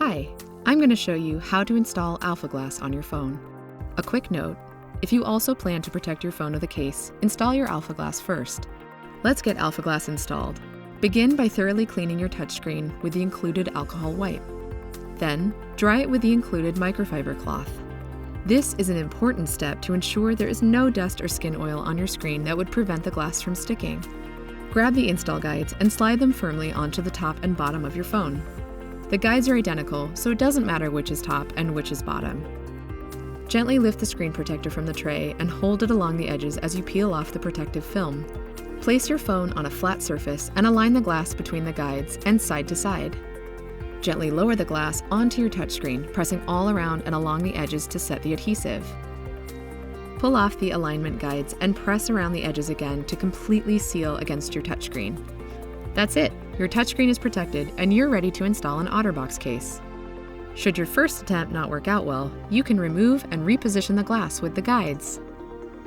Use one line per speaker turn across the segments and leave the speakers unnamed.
Hi, I'm going to show you how to install Alpha Glass on your phone. A quick note, if you also plan to protect your phone with a case, install your Alpha Glass first. Let's get Alpha Glass installed. Begin by thoroughly cleaning your touchscreen with the included alcohol wipe. Then, dry it with the included microfiber cloth. This is an important step to ensure there is no dust or skin oil on your screen that would prevent the glass from sticking. Grab the install guides and slide them firmly onto the top and bottom of your phone. The guides are identical, so it doesn't matter which is top and which is bottom. Gently lift the screen protector from the tray and hold it along the edges as you peel off the protective film. Place your phone on a flat surface and align the glass between the guides and side to side. Gently lower the glass onto your touchscreen, pressing all around and along the edges to set the adhesive. Pull off the alignment guides and press around the edges again to completely seal against your touchscreen. That's it! Your touchscreen is protected and you're ready to install an OtterBox case. Should your first attempt not work out well, you can remove and reposition the glass with the guides.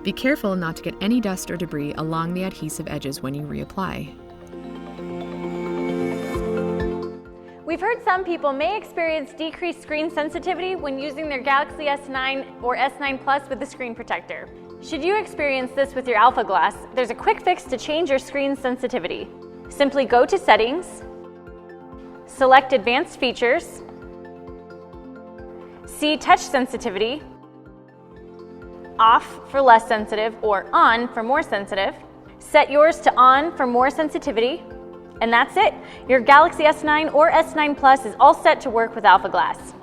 Be careful not to get any dust or debris along the adhesive edges when you reapply.
We've heard some people may experience decreased screen sensitivity when using their Galaxy S9 or S9 Plus with the screen protector. Should you experience this with your Alpha Glass, there's a quick fix to change your screen sensitivity. Simply go to Settings, select Advanced Features, see Touch Sensitivity, Off for less sensitive or On for more sensitive. Set yours to On for more sensitivity, and that's it. Your Galaxy S9 or S9 Plus is all set to work with Alpha Glass.